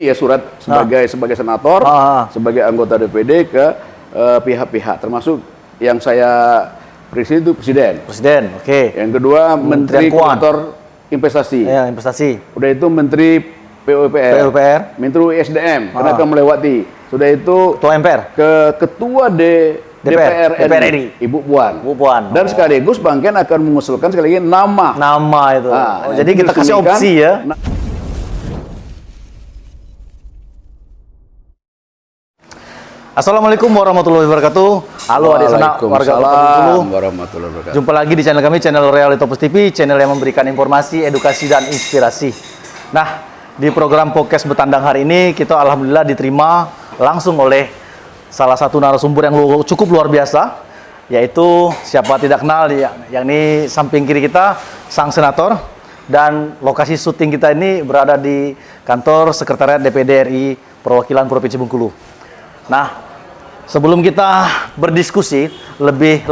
ya surat sebagai senator, sebagai anggota DPD ke pihak-pihak, termasuk yang saya periksi itu presiden. Presiden, oke. Yang kedua Menteri Koordinator Investasi. Ya, investasi. Udah itu Menteri PUPR. Menteri SDM, karena akan melewati. Sudah itu Ketua MPR. Ke Ketua DPR RI, Ibu Puan. Dan sekaligus Bang Ken akan mengusulkan sekali lagi nama. Nama itu. Nah, jadi kita kasih opsi ya. Assalamualaikum warahmatullahi wabarakatuh. Halo adik sanak warga warahmatullahi wabarakatuh. Jumpa lagi di channel kami, channel Realitopus TV, channel yang memberikan informasi, edukasi, dan inspirasi. Nah, di program podcast Betandang hari ini, kita alhamdulillah diterima langsung oleh salah satu narasumber yang cukup luar biasa, yaitu siapa tidak kenal, yakni samping kiri kita, sang senator. Dan lokasi syuting kita ini berada di kantor Sekretariat DPD RI Perwakilan Provinsi Bengkulu. Nah, sebelum kita berdiskusi lebih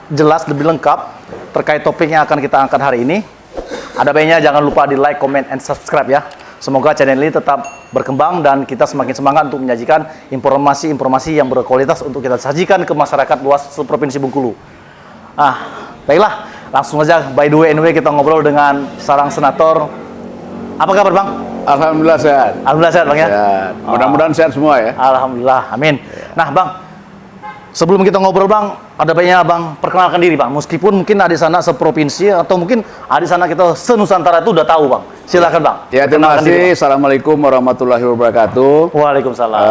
jelas, lebih lengkap terkait topik yang akan kita angkat hari ini, ada baiknya jangan lupa di like, comment, and subscribe ya. Semoga channel ini tetap berkembang dan kita semakin semangat untuk menyajikan informasi-informasi yang berkualitas untuk kita sajikan ke masyarakat luas Provinsi Bengkulu. Baiklah, langsung aja. By the way, anyway, kita ngobrol dengan seorang senator. Apa kabar, Bang? Alhamdulillah sehat. Alhamdulillah sehat, Bang ya. Sehat. Mudah-mudahan sehat semua ya. Alhamdulillah, amin. Nah, Bang, sebelum kita ngobrol, Bang, ada baiknya Bang perkenalkan diri, Bang. Meskipun mungkin adik sana seprovinsi atau mungkin adik sana kita se-Nusantara itu udah tahu, Bang. Silakan, Bang. Ya, terima kasih. Assalamualaikum warahmatullahi wabarakatuh. Waalaikumsalam.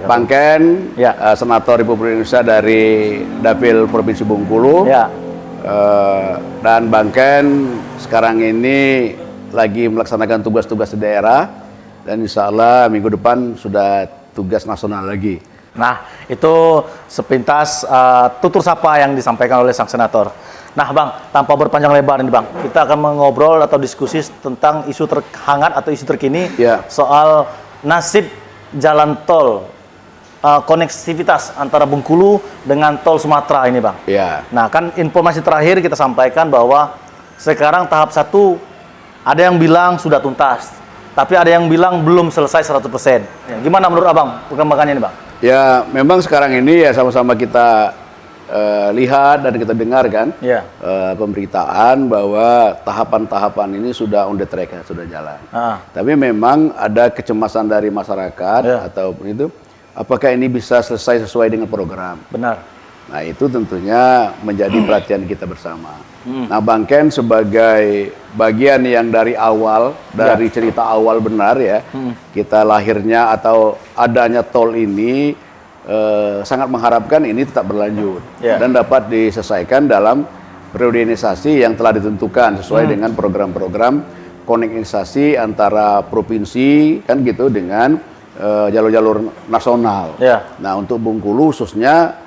Bang Ken, ya. Senator Republik Indonesia dari Dapil Provinsi Bengkulu. Ya. Dan Bang Ken sekarang ini lagi melaksanakan tugas-tugas di daerah, dan insya Allah minggu depan sudah tugas nasional lagi. Nah, itu sepintas tutur sapa yang disampaikan oleh sang senator. Nah, Bang, tanpa berpanjang lebar ini, Bang, kita akan mengobrol atau diskusi tentang isu terhangat atau isu terkini soal nasib jalan tol, konektivitas antara Bengkulu dengan tol Sumatera ini, Bang. Ya. Nah, kan informasi terakhir kita sampaikan bahwa sekarang tahap 1 ada yang bilang sudah tuntas, tapi ada yang bilang belum selesai 100%. Ya, gimana menurut Abang perkembangannya ini, Bang? Ya, memang sekarang ini ya sama-sama kita lihat dan kita dengarkan pemberitaan bahwa tahapan-tahapan ini sudah on the track, sudah jalan. Tapi memang ada kecemasan dari masyarakat ataupun itu, apakah ini bisa selesai sesuai dengan program? Benar. Nah, itu tentunya menjadi perhatian kita bersama. Nah, Bang Ken sebagai bagian yang dari awal, dari cerita awal benar ya, kita lahirnya atau adanya tol ini sangat mengharapkan ini tetap berlanjut dan dapat diselesaikan dalam periodisasi yang telah ditentukan sesuai dengan program-program konektivitas antara provinsi kan gitu dengan jalur-jalur nasional. Nah, untuk Bengkulu khususnya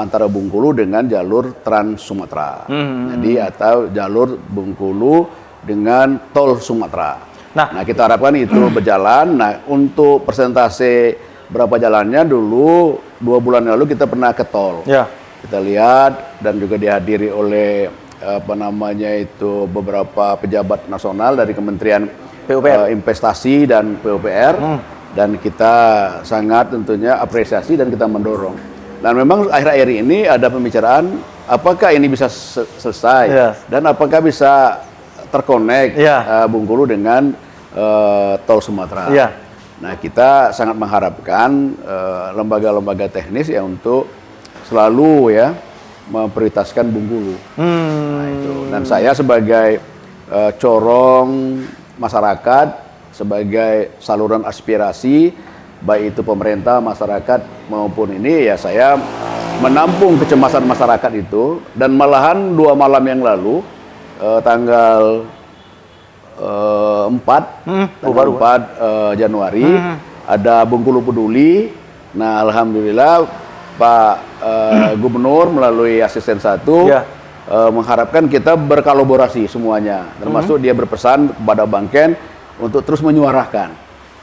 antara Bengkulu dengan jalur Trans Sumatera. Jadi atau jalur Bengkulu dengan tol Sumatera. Nah, kita harapkan itu berjalan. Nah, untuk persentase berapa jalannya dulu 2 bulan lalu kita pernah ke tol. Kita lihat dan juga dihadiri oleh beberapa pejabat nasional dari Kementerian Investasi dan PUPR, dan kita sangat tentunya apresiasi dan kita mendorong. Dan memang akhir-akhir ini ada pembicaraan apakah ini bisa selesai dan apakah bisa terkonek Bengkulu dengan tol Sumatera. Nah, kita sangat mengharapkan lembaga-lembaga teknis ya untuk selalu ya memprioritaskan Bengkulu. Nah, itu. Dan saya sebagai corong masyarakat, sebagai saluran aspirasi baik itu pemerintah, masyarakat maupun ini ya, saya menampung kecemasan masyarakat itu. Dan malahan 2 malam yang lalu tanggal 4 Januari ada Bengkulu Peduli. Nah, alhamdulillah Pak Gubernur melalui asisten 1 mengharapkan kita berkolaborasi semuanya, termasuk dia berpesan kepada Bang Ken untuk terus menyuarakan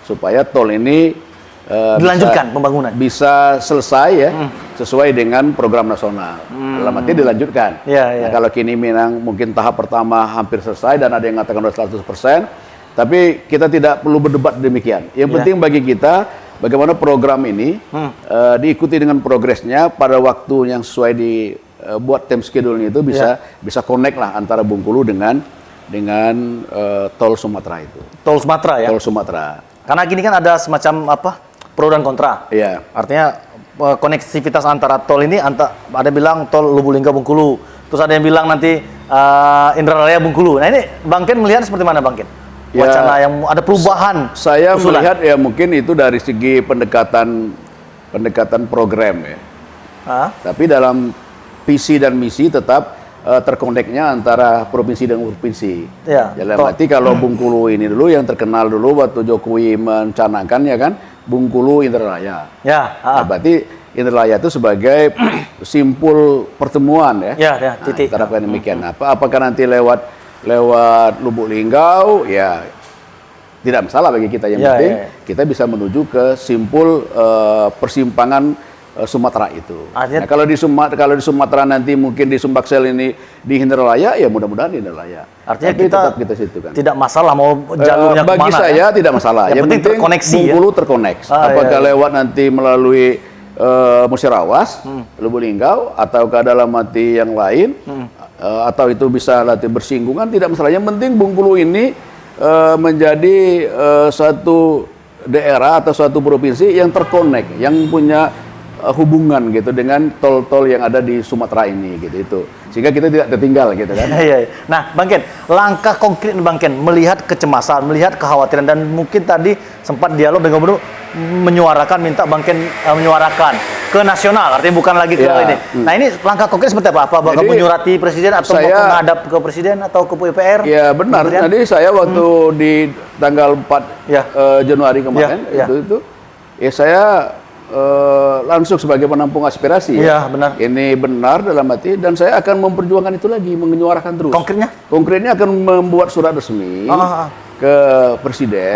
supaya tol ini dilanjutkan pembangunan, bisa selesai ya sesuai dengan program nasional. Dalam arti dilanjutkan. Nah, kalau kini Minang mungkin tahap pertama hampir selesai dan ada yang mengatakan 100%, Tapi kita tidak perlu berdebat demikian. Yang penting bagi kita bagaimana program ini diikuti dengan progresnya pada waktu yang sesuai buat time schedule-nya itu bisa connect lah antara Bengkulu dengan tol Sumatera itu. Tol Sumatera ya. Tol Sumatera. Karena gini kan ada semacam pro dan kontra. Iya. Artinya konektivitas antara tol ini ada bilang tol Lubulingga Bengkulu, terus ada yang bilang nanti Indralaya Bengkulu. Nah ini Bang Ken melihat seperti mana Bang Ken? Wacana yang ada perubahan. Saya melihat ya mungkin itu dari segi pendekatan program ya. Tapi dalam visi dan misi tetap terkoneknya antara provinsi dan provinsi. Ya, dalam arti kalau Bengkulu ini dulu yang terkenal dulu waktu Jokowi mencanangkan ya kan Bengkulu Indralaya. Ya. Nah, berarti Indralaya itu sebagai simpul pertemuan ya. Ya, titik. Nah, harapkan demikian. Apakah nanti lewat Lubuk Linggau ya tidak masalah bagi kita, yang penting kita bisa menuju ke simpul persimpangan Sumatera itu. Nah, kalau di Sumatera nanti mungkin di Sumbaksel ini di Indralaya ya mudah-mudahan di Indralaya. Artinya tapi tetap kita situ kan. Tidak masalah mau jalurnya kemana. Bagi saya tidak masalah. Yang penting terkoneksi Bengkulu terkoneksi. Apakah lewat nanti melalui Musyarawat, Lubuk Linggau, ataukah dalam arti yang lain, atau itu bisa latih bersinggungan, tidak masalah. Yang penting Bengkulu ini menjadi suatu daerah atau suatu provinsi yang terkonek, yang punya hubungan gitu dengan tol-tol yang ada di Sumatera ini gitu itu, sehingga kita tidak tertinggal gitu kan. Nah, Bang Ken, langkah konkret Bang Ken melihat kecemasan, melihat kekhawatiran, dan mungkin tadi sempat dialog dengan Gubernur menyuarakan, minta Bang Ken menyuarakan ke nasional, artinya bukan lagi ke ini. Nah, ini langkah konkret seperti apa? Apa bakal menyurati presiden atau mau menghadap ke presiden atau ke PUPR? Ya benar. Tadi saya waktu di tanggal 4 Januari kemarin itu saya langsung sebagai penampung aspirasi. Iya, benar. Ini benar dalam arti, dan saya akan memperjuangkan itu lagi, menyuarakan terus. Konkretnya? Konkretnya akan membuat surat resmi ke presiden,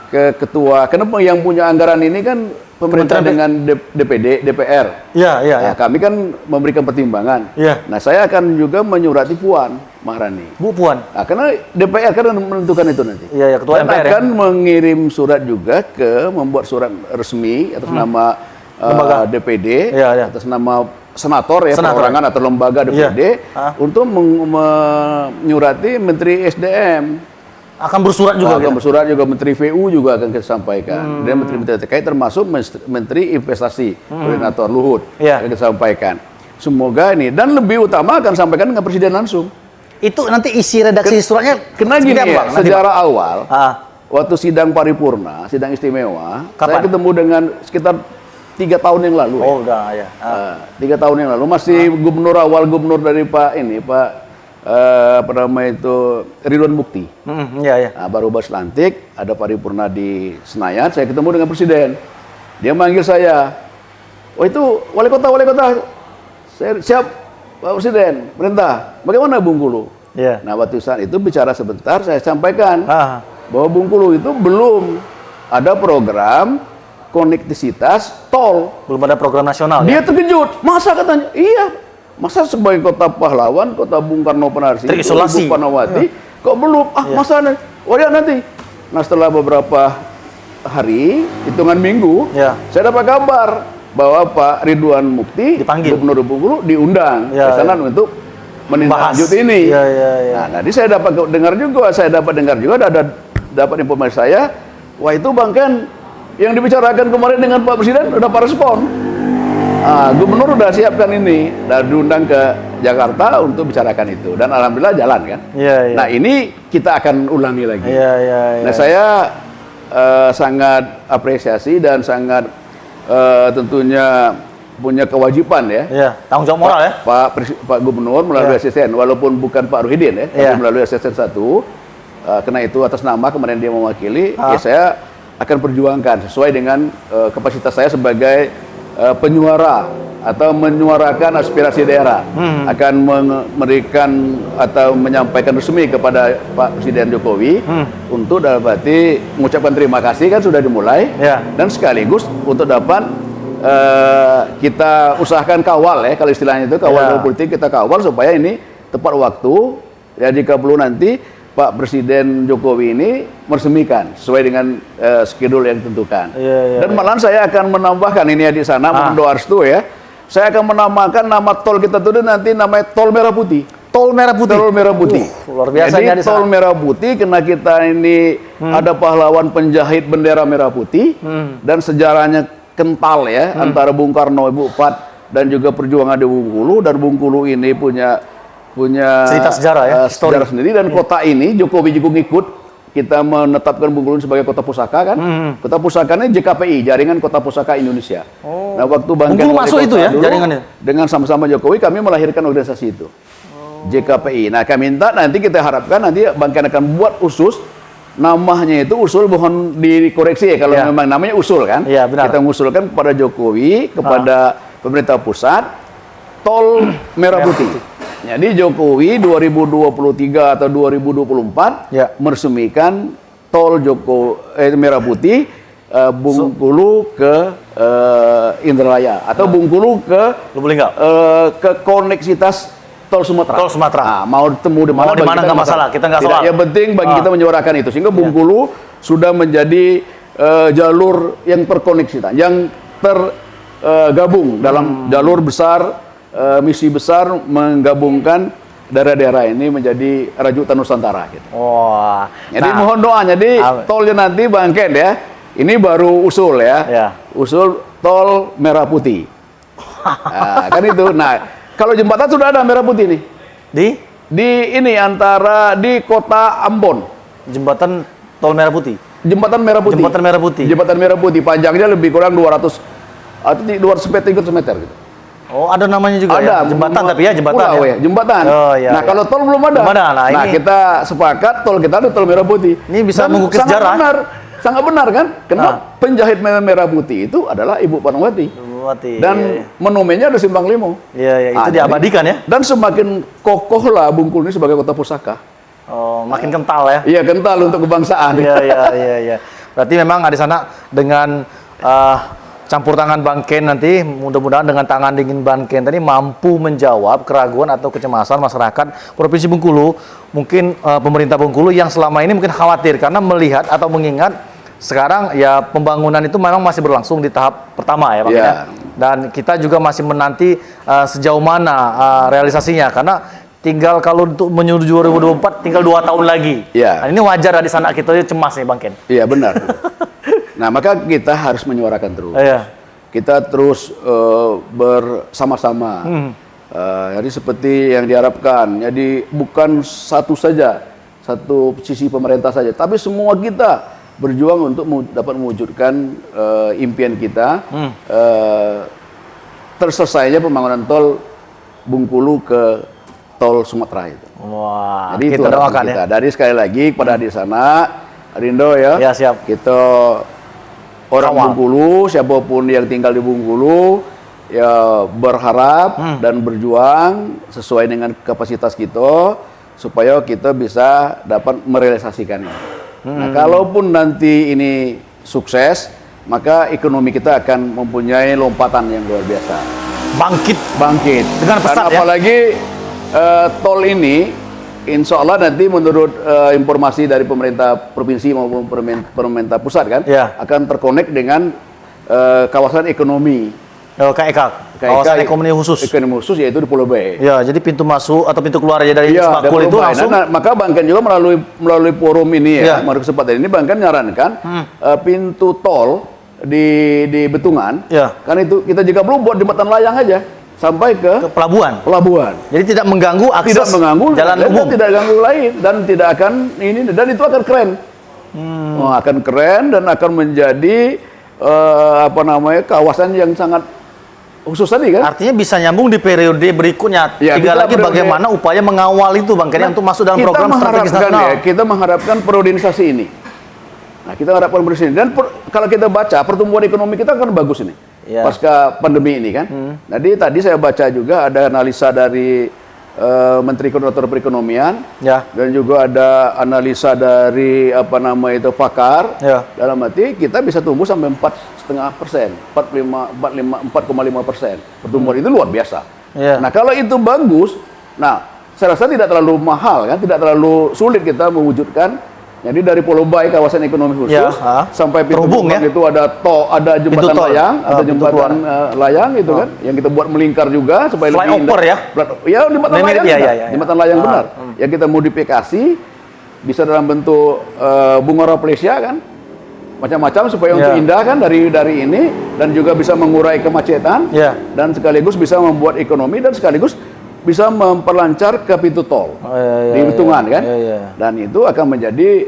ke ketua. Kenapa yang punya anggaran ini kan pemerintah dengan DPD, DPR. Nah, kami kan memberikan pertimbangan. Nah, saya akan juga menyurati Puan Maharani. Bu Puan. Nah, karena DPR kan menentukan itu nanti. Ketua MPR akan mengirim surat juga membuat surat resmi atas nama DPD, atas nama senator ya, perorangan atau lembaga DPD untuk menyurati Menteri SDM. Akan bersurat juga. Akan bersurat juga, Menteri VU juga akan kita sampaikan. Dan menteri-menteri terkait termasuk Menteri Investasi, Koordinator Luhut akan kita sampaikan. Semoga ini, dan lebih utama akan sampaikan dengan presiden langsung. Itu nanti isi redaksi suratnya kena gini ya, secara awal waktu sidang paripurna, sidang istimewa, saya ketemu dengan sekitar 3 tahun yang lalu. 3 tahun yang lalu masih gubernur dari Pak Ridwan Mukti. Nah, baru lantik, ada paripurna di Senayan, saya ketemu dengan presiden. Dia manggil saya, itu wali kota. Saya siap, Pak Presiden, perintah. Bagaimana Bengkulu? Nah, waktu saat itu bicara sebentar, saya sampaikan bahwa Bengkulu itu belum ada program konektivitas tol. Belum ada program nasional. Dia terkejut, masa katanya? Iya. Masa sebagai kota pahlawan, kota Bung Karno Penarsi, terisolasi, Ibu Panawati, kok belum? Masa nanti. Nah, setelah beberapa hari, hitungan minggu, saya dapat kabar bahwa Pak Ridwan Mukti, Gubernur Bengkulu, diundang ke sana untuk menindaklanjuti ini. Nah, tadi saya dapat dengar juga, dapat informasi saya, wah itu Bang Ken, yang dibicarakan kemarin dengan Pak Presiden udah Pak respon. Gubernur udah siapkan ini, dan diundang ke Jakarta untuk bicarakan itu, dan alhamdulillah jalan kan. Nah, ini kita akan ulangi lagi. Nah, saya sangat apresiasi dan sangat tentunya punya kewajiban ya. Tanggung jawab moral ya. Pak Gubernur melalui asisten, walaupun bukan Pak Ruhidin ya, tapi melalui asisten 1. Karena itu atas nama kemarin dia mewakili, saya akan perjuangkan sesuai dengan kapasitas saya sebagai penyuara atau menyuarakan aspirasi daerah, akan memberikan atau menyampaikan resmi kepada Pak Presiden Jokowi untuk dapat mengucapkan terima kasih, kan sudah dimulai, dan sekaligus untuk dapat kita usahakan kawal ya, kalau istilahnya itu kawal politik, kita kawal supaya ini tepat waktu ya, jika perlu nanti Pak Presiden Jokowi ini meresmikan sesuai dengan schedule yang ditentukan. Dan malahan saya akan menambahkan ini ya di sana, mohon doa restu ya. Saya akan menamakan nama tol kita itu nanti namanya Tol Merah Putih. Tol Merah Putih. Tol Merah Putih. Luar biasa. Jadi Tol Merah Putih karena kita ini ada pahlawan penjahit bendera merah putih dan sejarahnya kental ya antara Bung Karno, Ibu Fat dan juga perjuangan di Bengkulu, dan Bengkulu ini punya cerita sejarah ya, sejarah sendiri, dan kota ini Jokowi juga ngikut. Kita menetapkan Bengkulu sebagai kota pusaka kan. Kota pusaka ini JKPI, Jaringan Kota Pusaka Indonesia. Nah, waktu Bengkulu masuk itu ya dulu, jaringannya. dengan sama-sama Jokowi kami melahirkan organisasi itu. JKPI. Nah, kami minta nanti kita harapkan nanti Bangken akan buat usus, namanya itu usul, mohon dikoreksi ya kalau memang namanya usul kan. Benar. Kita mengusulkan kepada Jokowi, kepada pemerintah pusat, Tol Merah Putih. Jadi Jokowi 2023 atau 2024 meresmikan Tol Merah Putih Bengkulu ke Indralaya atau Bengkulu ke Lubulingga, ke koneksitas Tol Sumatera. Tol Sumatera. Nah, mau temu di mana nggak masalah, kita nggak soal. Yang penting bagi kita menyuarakan itu sehingga Bengkulu sudah menjadi jalur yang terkoneksitas, yang tergabung dalam jalur besar. Misi besar menggabungkan daerah-daerah ini menjadi rajutan Nusantara gitu. Wah. Jadi mohon doa, jadi tolnya nanti Bangken ya. Ini baru usul ya. Usul Tol Merah Putih. Nah, kan itu. Nah, kalau jembatan sudah ada Merah Putih nih. Di ini antara di Kota Ambon. Jembatan Tol Merah Putih. Jembatan Merah Putih. Jembatan Merah Putih. Jembatan Merah Putih panjangnya lebih kurang 200 atau 200 meter gitu. Oh, ada namanya juga ada, ya? Jembatan tapi ya jembatan pulau, ya. Jembatan. Nah, kalau tol belum ada. Nah, kita sepakat tol kita ada Tol Merah Putih. Ini bisa mengukir sejarah. Sangat benar kan? Karena penjahit Merah Putih itu adalah Ibu Fatmawati. Dan monumennya ada Simpang Limo. Itu diabadikan ya. Dan semakin kokohlah Bengkulu ini sebagai kota pusaka. Oh, makin kental ya. Iya, kental untuk kebangsaan. Iya. Berarti memang di sana dengan campur tangan Bangken nanti, mudah-mudahan dengan tangan dingin Bangken tadi mampu menjawab keraguan atau kecemasan masyarakat Provinsi Bengkulu, mungkin pemerintah Bengkulu yang selama ini mungkin khawatir karena melihat atau mengingat sekarang ya pembangunan itu memang masih berlangsung di tahap pertama ya Bang ya. Dan kita juga masih menanti sejauh mana realisasinya karena tinggal kalau untuk menuju 2024 tinggal 2 tahun lagi. Nah, ini wajar di sana kita cemas nih Bangken. Iya benar. Nah, maka kita harus menyuarakan terus. Kita terus bersama-sama. Jadi seperti yang diharapkan. Jadi bukan satu sisi pemerintah saja, tapi semua kita berjuang untuk dapat mewujudkan impian kita terselesainya pembangunan tol Bengkulu ke Tol Sumatera itu. Wah, jadi itu kita doakan kita. Dari sekali lagi kepada di sana, Arindo ya. Siap. Kita orang Bengkulu, siapapun yang tinggal di Bengkulu, ya berharap dan berjuang sesuai dengan kapasitas kita supaya kita bisa dapat merealisasikannya. Nah, kalaupun nanti ini sukses, maka ekonomi kita akan mempunyai lompatan yang luar biasa. Bangkit. Dengan pesat ya. Apalagi tol ini, insya Allah nanti menurut informasi dari pemerintah provinsi maupun pemerintah pusat kan, akan terkonek dengan kawasan ekonomi. KEK, kawasan ekonomi khusus. Ekonomi khusus yaitu di Pulau B. Ya, jadi pintu masuk atau pintu keluar aja dari Semakul itu langsung. Nah, maka Bangken juga melalui forum ini melalui kesempatan ini Bangken nyarankan pintu tol di Betungan. Kan itu kita juga belum buat jembatan layang aja sampai ke pelabuhan. Jadi tidak mengganggu akses jalan umum. Tidak ganggu lain dan tidak akan dan itu akan keren. Akan keren dan akan menjadi kawasan yang sangat khusus tadi kan. Artinya bisa nyambung di periode berikutnya. Tinggal lagi bagaimana upaya mengawal itu Bangken untuk masuk dalam program strategis nasional. Kita mengharapkan periodisasi ini. Nah, kita harapkan periodisasi ini. Dan kalau kita baca pertumbuhan ekonomi kita akan bagus ini. Pasca pandemi ini kan. Jadi tadi saya baca juga ada analisa dari Menteri Koordinator Perekonomian dan juga ada analisa dari pakar dalam arti kita bisa tumbuh sampai 4,5%, 4,5% pertumbuhan itu luar biasa. Nah kalau itu bagus, nah saya rasa tidak terlalu mahal kan, tidak terlalu sulit kita mewujudkan. Jadi dari Pulau Bayi kawasan ekonomi khusus sampai pintu gerbang itu ada jembatan layang, ada jembatan layang itu kan, yang kita buat melingkar juga supaya lebih indah. Ya jembatan layang, jembatan layang benar. Yang kita modifikasi bisa dalam bentuk bunga raplesia kan, macam-macam supaya untuk indah kan dari ini, dan juga bisa mengurai kemacetan dan sekaligus bisa membuat ekonomi dan sekaligus bisa memperlancar ke pintu tol di hitungan kan, dan itu akan menjadi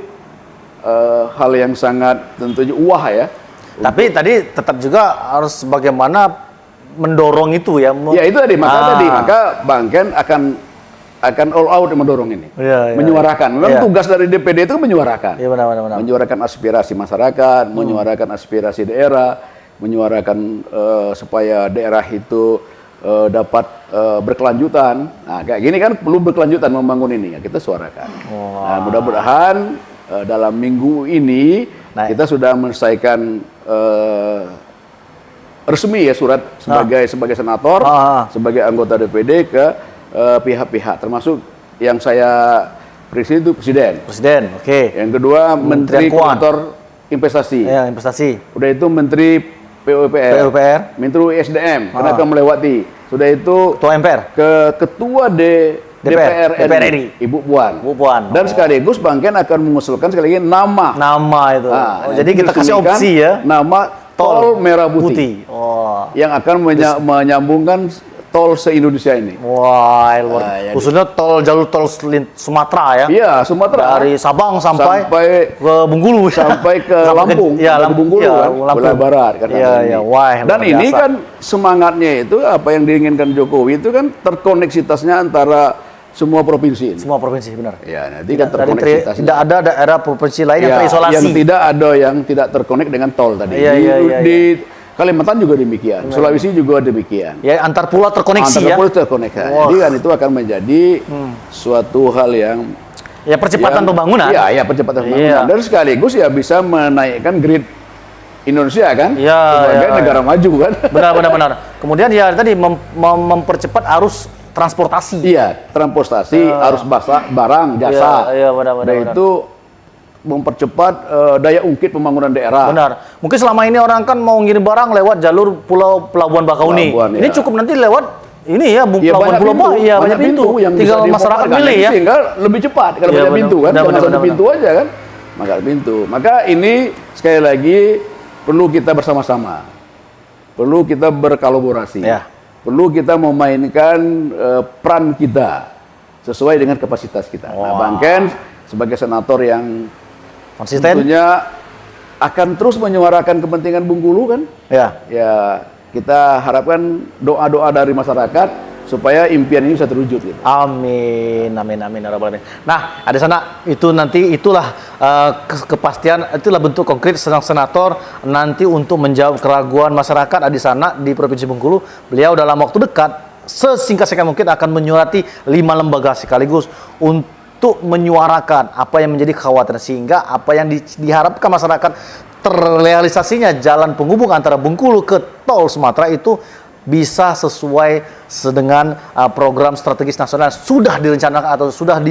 hal yang sangat tentunya wah ya. Tapi tadi tetap juga harus bagaimana mendorong itu ya. Ya itu tadi maka Bangken akan all out mendorong ini, menyuarakan. Memang tugas dari DPD itu menyuarakan, menyuarakan aspirasi masyarakat, menyuarakan aspirasi daerah, menyuarakan supaya daerah itu dapat berkelanjutan. Nah, kayak gini kan perlu berkelanjutan membangun ini ya, kita suarakan. Nah, mudah-mudahan dalam minggu ini kita sudah menyelesaikan resmi ya surat sebagai senator, sebagai anggota DPD ke pihak-pihak, termasuk yang saya periksi itu presiden. Yang kedua Menteri Koordinator Investasi. Udah itu Menteri PUPR, Menteri SDM, karena akan melewati. Sudah itu Ketua MPR, Ketua DPR RI, Ibu Puan. Dan sekaligus Bangken akan mengusulkan sekali lagi nama itu. Jadi kita kasih opsi ya. Nama Tol Merah Putih. Yang akan menyambungkan tol se-Indonesia ini. Wah, khususnya jalur tol Sumatera ya. Iya, Sumatera. Dari Sabang sampai ke Bengkulu. Sampai ke Lampung. Bengkulu kan, Wilayah Barat kan. Wah, dan ini kan semangatnya itu apa yang diinginkan Jokowi itu kan terkoneksitasnya antara semua provinsi ini. Semua provinsi, benar. Ya, nanti kan terkoneksitas. Tidak ada daerah provinsi lain yang terisolasi. Yang tidak ada yang tidak terkonek dengan tol tadi. Di Kalimantan juga demikian, Sulawesi juga demikian. Ya, antar pulau terkoneksi ya. Antar pulau terkoneksi. Jadi kan itu akan menjadi suatu hal yang percepatan pembangunan. Iya, percepatan pembangunan. Dan sekaligus ya bisa menaikkan grade Indonesia kan sebagai negara maju kan. Benar. Kemudian ya tadi mempercepat arus transportasi. Iya, transportasi, arus barang, jasa. Dan itu mempercepat daya ungkit pembangunan daerah. Benar. Mungkin selama ini orang kan mau ngirim barang lewat jalur Pelabuhan Bakauni. Ini cukup nanti lewat ini ya, Pelabuhan Pulau Bayi. Iya, banyak pintu. Yang tinggal masyarakat milih ya. Sehingga lebih cepat kalau banyak pintu kan. Kalau satu pintu aja kan. Maka pintu. Maka ini sekali lagi perlu kita bersama-sama. Perlu kita berkolaborasi. Perlu kita memainkan peran kita sesuai dengan kapasitas kita. Nah, Bangken sebagai senator yang konsisten tentunya akan terus menyuarakan kepentingan Bengkulu kan. Ya kita harapkan doa-doa dari masyarakat supaya impian ini bisa terwujud gitu. Amin. Nah, ada sana itu nanti itulah kepastian, itulah bentuk konkret senator nanti untuk menjawab keraguan masyarakat di sana di Provinsi Bengkulu. Beliau dalam waktu dekat sesingkat-singkat mungkin akan menyurati 5 lembaga sekaligus untuk menyuarakan apa yang menjadi kekhawatiran, sehingga apa yang diharapkan masyarakat terrealisasinya jalan penghubung antara Bengkulu ke tol Sumatera itu bisa sesuai dengan program strategis nasional sudah direncanakan atau sudah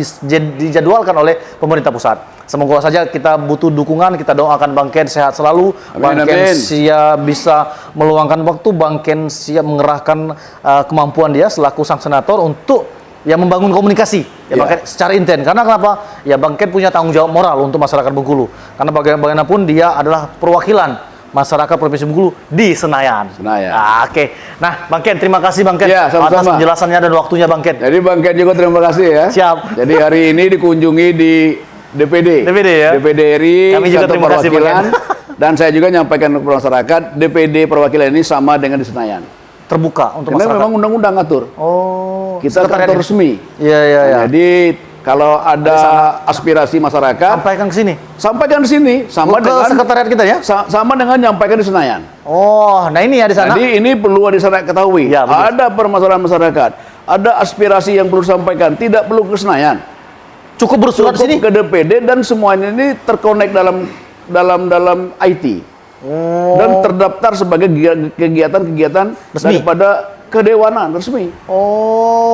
dijadwalkan oleh pemerintah pusat. Semoga saja kita butuh dukungan, kita doakan Bangken sehat selalu, Bangken siap bisa meluangkan waktu, Bangken siap mengerahkan kemampuan dia selaku sang senator untuk membangun komunikasi Bangken secara intens. Karena kenapa? Ya, Bangken punya tanggung jawab moral untuk masyarakat Bengkulu. Karena bagaimanapun dia adalah perwakilan masyarakat Provinsi Bengkulu di Senayan. Oke. Nah, Bangken, terima kasih Bangken atas penjelasannya dan waktunya Bangken. Jadi Bangken juga terima kasih ya. Siap. Jadi hari ini dikunjungi di DPD ya. DPD RI, kami juga terima kasih Bangken. Dan saya juga nyampaikan ke masyarakat, DPD perwakilan ini sama dengan di Senayan. Terbuka untuk masyarakat. Karena memang undang-undang ngatur. Kita kantor resmi. Iya. Jadi kalau ada aspirasi masyarakat, sampaikan ke sini. Sampaikan di sini sama dengan sekretariat kita ya. Sama dengan nyampaikan di Senayan. Nah ini ya di sana. Jadi ini perlu di sana ketahui. Ada permasalahan masyarakat, ada aspirasi yang perlu disampaikan, tidak perlu ke Senayan. Cukup bersurat di sini ke DPD dan semuanya ini terkonek dalam IT. Dan terdaftar sebagai kegiatan-kegiatan daripada kedewanan resmi.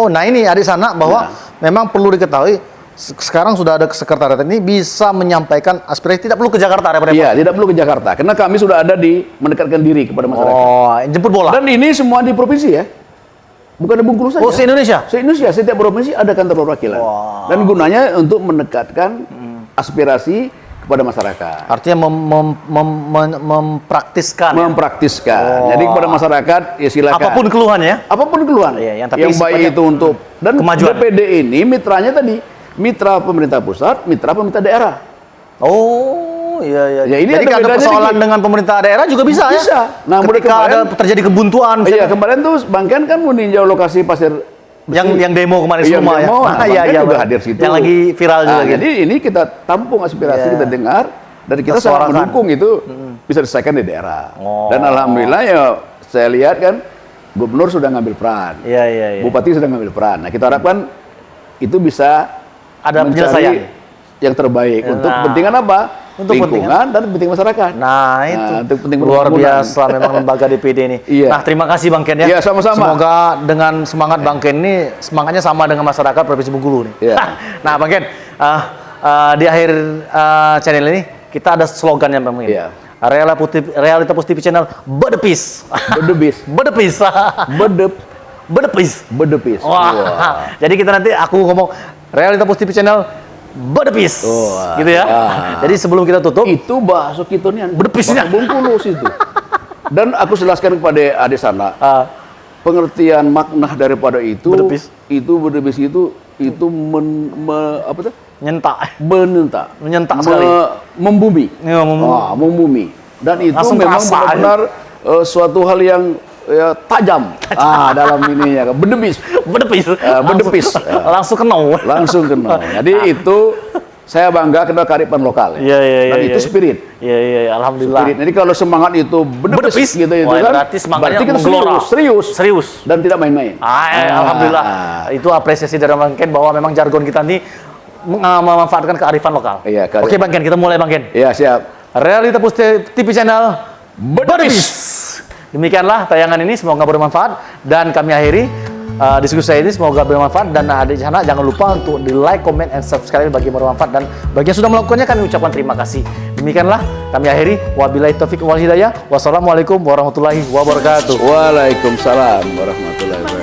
Nah ini ada di sana bahwa memang perlu diketahui sekarang sudah ada sekretariat ini bisa menyampaikan aspirasi, tidak perlu ke Jakarta, repot-repot. Iya, tidak perlu ke Jakarta karena kami sudah ada di mendekatkan diri kepada masyarakat. Oh, jemput bola. Dan ini semua di provinsi ya. Bukan di Bengkulu saja. Oh, se-Indonesia? Se-Indonesia, setiap provinsi ada kantor perwakilan. Wow. Dan gunanya untuk mendekatkan aspirasi kepada masyarakat. Artinya mempraktiskan. Mempraktiskan. Jadi kepada masyarakat ya silakan. Apapun keluhannya. Apapun keluhan. Iya, yang tapi yang baik itu untuk dan kemajuan. DPD ini mitranya tadi mitra pemerintah pusat, mitra pemerintah daerah. Oh, iya. Ya, ini jadi ada ada bedanya persoalan dikit. dengan pemerintah daerah juga bisa, ya? Bisa. Nah, ketika ada terjadi kebuntuan. Iya, kemarin tuh Bang Ken kan meninjau lokasi pasir yang demo kemarin iya, semua ya. demo. Nah, iya, Bang Ken juga Bang. hadir situ. Yang lagi viral juga. Nah, jadi ini kita tampung aspirasi, Iya. kita dengar dan kita sangat Tersuarakan. mendukung itu bisa diselesaikan di daerah. Oh. Dan alhamdulillah ya saya lihat kan gubernur sudah ngambil peran. Iya. Bupati sudah ngambil peran. Nah, kita harapkan itu bisa Ada mencari penyelesaian yang terbaik untuk Nah. kepentingan apa? Untuk Lingkungan dan kepentingan masyarakat. Nah, itu untuk kepentingan luar pembangunan. biasa memang lembaga DPD ini. Iya. Nah, terima kasih Bang Ken ya. Iya, sama-sama. Semoga dengan semangat Bang Ken ini semangatnya sama dengan masyarakat Provinsi Bengkulu nih. Iya. Nah, Bang Ken, di akhir channel ini kita ada slogannya Bang Ken. Iya. Realita Positif Channel Bedepis. Bedebis. Bedepis. Bedepis. Bedepis. Wah. Jadi kita nanti aku ngomong Realita Positif Channel Bedepis. Wah. Gitu ya. Wah. Jadi sebelum kita tutup, Itu bahasa kitonian. Bedepisnya. Bahasa Bengkulu situ. Dan aku jelaskan kepada adik sana. ah, Pengertian makna daripada itu Bedepis. bedebis itu apa tuh? Menyentak sekali. Membumi. Iya, membumi. Dan itu Langsung memang terasa, benar-benar suatu hal yang ya, tajam. Dalam ininya. Bedebis. Bedepis. Bedepis. Langsung kenal. Langsung kenal. Jadi itu saya bangga kenal kearifan lokal. Iya. Dan itu spirit. Iya, alhamdulillah. Spirit. Jadi kalau semangat itu bedepis gitu itu Wah, kan. berarti semangatnya kan menggelora. serius dan tidak main-main. Alhamdulillah. Itu apresiasi dari Bang Ken bahwa memang jargon kita ini memanfaatkan kearifan lokal. Iya, kearifan. Oke Bang Ken, kita mulai Bang Ken. Iya, siap. Realita Positif TV Channel Bedepis. Demikianlah tayangan ini, semoga bermanfaat dan kami akhiri diskusi saya ini, semoga bermanfaat dan ada di sana jangan lupa untuk di like, comment, and subscribe bagi yang bermanfaat dan bagi yang sudah melakukannya kami ucapkan terima kasih. Demikianlah kami akhiri, wabillahi taufiq wal hidayah. Wassalamualaikum warahmatullahi wabarakatuh. Waalaikumsalam warahmatullahi wabarakatuh.